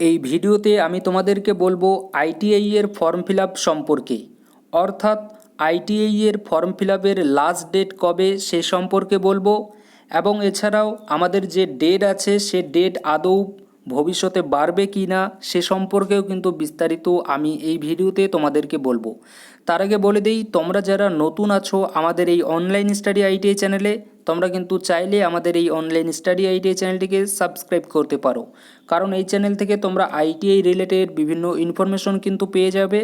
এই ভিডিওতে আমি তোমাদেরকে বলবো আইটিআই এর ফর্ম ফিল আপ সম্পর্কে, অর্থাৎ আইটিআই এর ফর্ম ফিল আপের লাস্ট ডেট কবে সে সম্পর্কে বলবো। এবং এছাড়াও আমাদের যে ডেট আছে সে ডেট আদৌ ভবিষ্যতে বাড়বে কি না সে সম্পর্কেও কিন্তু বিস্তারিত আমি এই ভিডিওতে তোমাদেরকে বলবো। তার আগে বলে দিই, তোমরা যারা নতুন আছো আমাদের এই অনলাইন স্টাডি আইটিআই চ্যানেলে, তোমরা কিন্তু চাইলে আমাদের এই অনলাইন স্টাডি আইটিআই চ্যানেলটিকে সাবস্ক্রাইব করতে পারো, কারণ এই চ্যানেল থেকে তোমরা আইটিআই রিলেটেড বিভিন্ন ইনফরমেশন কিন্তু পেয়ে যাবে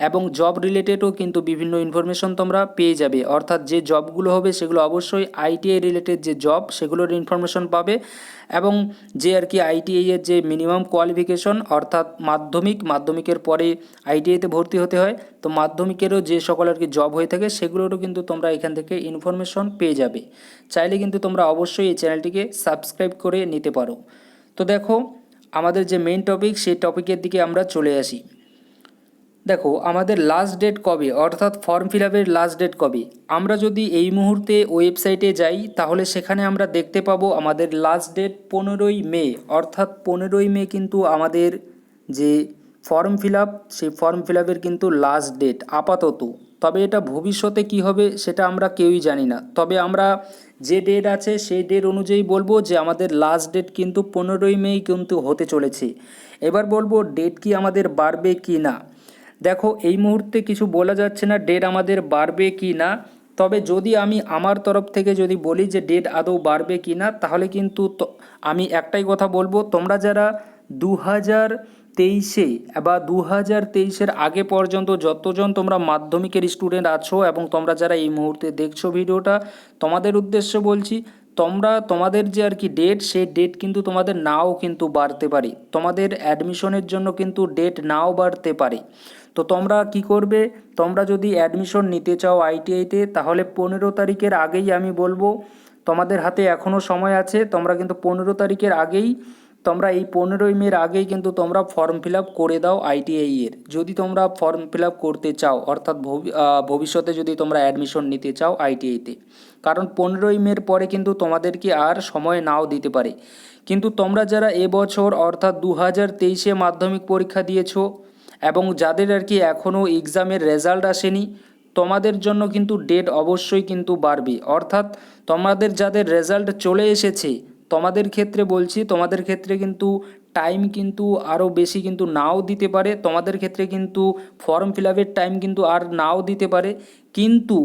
এবং জব রিলেটেডও কিন্তু বিভিন্ন ইনফরমেশন তোমরা পেয়ে যাবে। অর্থাৎ যে জবগুলো হবে সেগুলো অবশ্যই আইটিআই রিলেটেড যে জব সেগুলোর ইনফরমেশন পাবে। এবং যে আর কি আইটিআই এর যে মিনিমাম কোয়ালিফিকেশন, অর্থাৎ মাধ্যমিকের পরে আইটিআইতে ভর্তি হতে হয়, তো মাধ্যমিকেরও যে সকল আর কি জব হয়ে থাকে সেগুলোরও কিন্তু তোমরা এখান থেকে ইনফরমেশন পেয়ে যাবে। চাইলে কিন্তু তোমরা অবশ্যই এই চ্যানেলটিকে সাবস্ক্রাইব করে নিতে পারো। তো দেখো, আমাদের যে মেইন টপিক সেই টপিকের দিকে আমরা চলে আসি। দেখো, আমাদের লাস্ট ডেট কবে, অর্থাৎ ফর্ম ফিল আপের লাস্ট ডেট কবে। আমরা যদি এই মুহূর্তে ওয়েবসাইটে যাই তাহলে সেখানে আমরা দেখতে পাবো আমাদের লাস্ট ডেট 15ই মে, অর্থাৎ 15ই মে কিন্তু আমাদের যে ফর্ম ফিল আপ সেই ফর্ম ফিল আপের কিন্তু লাস্ট ডেট আপাতত। তবে এটা ভবিষ্যতে কি হবে সেটা আমরা কেউই জানি না। তবে আমরা যে ডেট আছে সেই ডেট অনুযায়ী বলবো যে আমাদের লাস্ট ডেট কিন্তু 15ই মে কিন্তু হতে চলেছে। এবার বলবো ডেট কি আমাদের বাড়বে কি না। দেখো, এই মুহূর্তে কিছু বলা যাচ্ছে না ডেট আমাদের বাড়বে কি না। তবে যদি আমি আমার তরফ থেকে যদি বলি যে ডেট আদৌ বাড়বে কি না, তাহলে কিন্তু আমি একটাই কথা বলবো, তোমরা যারা 2023-এ বা 2023-এর আগে পর্যন্ত যতজন তোমরা মাধ্যমিকের স্টুডেন্ট আছো এবং তোমরা যারা এই মুহূর্তে দেখছো ভিডিওটা, তোমাদের উদ্দেশ্যে বলছি, তোমাদের যে আর কি ডেট সেই ডেট কিন্তু তোমাদের নাও কিন্তু বাড়তে পারে। তোমাদের অ্যাডমিশনের জন্য কিন্তু ডেট নাও বাড়তে পারে। তো তোমরা কি করবে, তোমরা যদি অ্যাডমিশন নিতে চাও আইটিআইতে তাহলে 15 তারিখের আগেই আমি বলবো, তোমাদের হাতে এখনও সময় আছে। তোমরা কিন্তু 15 তারিখের আগেই, তোমরা এই 15ই মের আগেই কিন্তু তোমরা ফর্ম ফিল আপ করে দাও আইটিআই এর, যদি তোমরা ফর্ম ফিল আপ করতে চাও, অর্থাৎ ভবিষ্যতে যদি তোমরা অ্যাডমিশন নিতে চাও আইটিআইতে। কারণ 15ই মের পরে কিন্তু তোমাদেরকে আর সময় নাও দিতে পারে। কিন্তু তোমরা যারা এবছর অর্থাৎ 2023-এ মাধ্যমিক পরীক্ষা দিয়েছো এবং যাদের আর কি এখনও এক্সামের রেজাল্ট আসেনি, তোমাদের জন্য কিন্তু ডেট অবশ্যই কিন্তু বাড়বে। অর্থাৎ তোমাদের যাদের রেজাল্ট চলে এসেছে তোমাদের ক্ষেত্রে বলছি, তোমাদের ক্ষেত্রে কিন্তু টাইম কিন্তু আরও বেশি কিন্তু নাও দিতে পারে। তোমাদের ক্ষেত্রে কিন্তু ফর্ম ফিল আপের টাইম কিন্তু আর নাও দিতে পারে। কিন্তু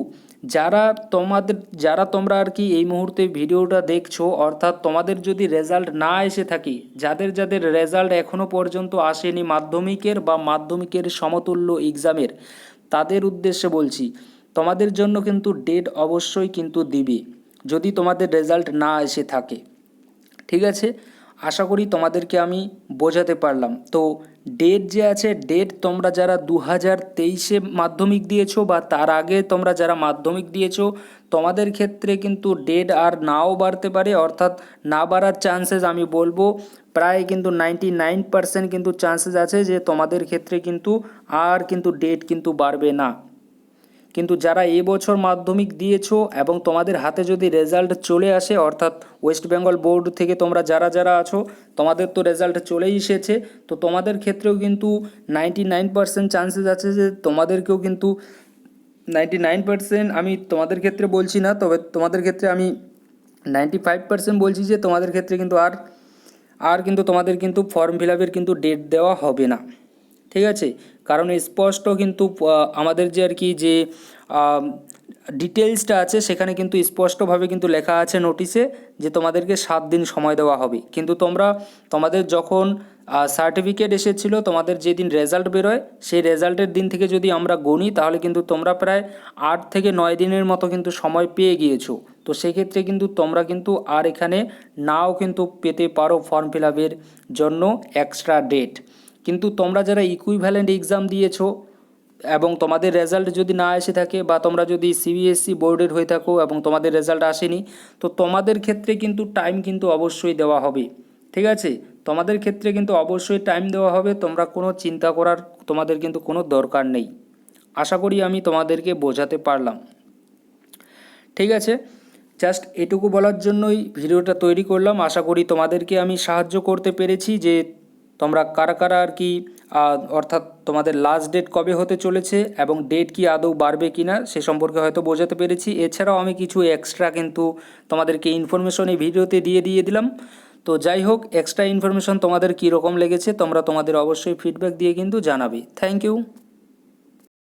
যারা তোমরা আর কি এই মুহূর্তে ভিডিওটা দেখছো, অর্থাৎ তোমাদের যদি রেজাল্ট না এসে থাকে, যাদের রেজাল্ট এখনও পর্যন্ত আসেনি মাধ্যমিকের বা মাধ্যমিকের সমতুল্য এক্সামের, তাদের উদ্দেশ্যে বলছি, তোমাদের জন্য কিন্তু ডেট অবশ্যই কিন্তু দিবে যদি তোমাদের রেজাল্ট না এসে থাকে। ঠিক আছে, আশা করি তোমাদেরকে আমি বোঝাতে পারলাম। তো ডেট যে আছে, ডেট তোমরা যারা 2023-এ মাধ্যমিক দিয়েছো বা তার আগে তোমরা যারা মাধ্যমিক দিয়েছো, তোমাদের ক্ষেত্রে কিন্তু ডেট আর নাও বাড়তে পারে। অর্থাৎ না বাড়ার চান্সেস আমি বলবো প্রায় কিন্তু 99% কিন্তু চান্সেস আছে যে তোমাদের ক্ষেত্রে কিন্তু আর কিন্তু ডেট কিন্তু বাড়বে না। কিন্তু যারা এবছর মাধ্যমিক দিয়েছো এবং তোমাদের হাতে যদি রেজাল্ট চলে আসে, অর্থাৎ ওয়েস্ট বেঙ্গল বোর্ড থেকে তোমরা যারা আছো, তোমাদের তো রেজাল্ট চলেই এসেছে, তো তোমাদের ক্ষেত্রেও কিন্তু 99% চান্সেস আছে যে তোমাদেরকেও কিন্তু 99% আমি তোমাদের ক্ষেত্রে বলছি না, তবে তোমাদের ক্ষেত্রে আমি 95% বলছি যে তোমাদের ক্ষেত্রে কিন্তু আর কিন্তু তোমাদের কিন্তু ফর্ম ফিল আপের কিন্তু ডেট দেওয়া হবে না। ঠিক আছে, কারণ স্পষ্ট কিন্তু আমাদের যে আর কি যে ডিটেলসটা আছে সেখানে কিন্তু স্পষ্টভাবে কিন্তু লেখা আছে নোটিশে যে তোমাদেরকে 7 দিন সময় দেওয়া হবে। কিন্তু তোমাদের যখন সার্টিফিকেট এসেছিলো, তোমাদের যেদিন রেজাল্ট বেরোয় সেই রেজাল্টের দিন থেকে যদি আমরা গণি তাহলে কিন্তু তোমরা প্রায় 8 থেকে 9 দিনের মতো কিন্তু সময় পেয়ে গিয়েছো। তো সেক্ষেত্রে কিন্তু তোমরা কিন্তু আর এখানে নাও কিন্তু পেতে পারো ফর্ম ফিল আপের জন্য এক্সট্রা ডেট। কিন্তু তোমরা যারা ইকুইভ্যালেন্ট এক্সাম দিয়েছো এবং তোমাদের রেজাল্ট যদি না এসে থাকে, বা তোমরা যদি সিবিএসসি বোর্ডের হয়ে থাকো এবং তোমাদের রেজাল্ট আসেনি, তো তোমাদের ক্ষেত্রে কিন্তু টাইম কিন্তু অবশ্যই দেওয়া হবে। ঠিক আছে, তোমাদের ক্ষেত্রে কিন্তু অবশ্যই টাইম দেওয়া হবে, তোমরা কোনো চিন্তা করার তোমাদের কিন্তু কোনো দরকার নেই। আশা করি আমি তোমাদেরকে বোঝাতে পারলাম। ঠিক আছে, জাস্ট এটুকু বলার জন্যই ভিডিওটা তৈরি করলাম। আশা করি তোমাদেরকে আমি সাহায্য করতে পেরেছি যে তোমরা কারা কারা আর কি অর্থাৎ তোমাদের লাস্ট ডেট কবে হতে চলেছে এবং ডেট কি আদৌ বাড়বে কি না সে সম্পর্কে হয়তো বোঝাতে পেরেছি। এছাড়াও আমি কিছু এক্সট্রা কিন্তু তোমাদেরকে ইনফরমেশন এই ভিডিওতে দিয়ে দিলাম। তো যাই হোক, এক্সট্রা ইনফরমেশন তোমাদের কী রকম লেগেছে তোমরা তোমাদের অবশ্যই ফিডব্যাক দিয়ে কিন্তু জানাবে। Thank you.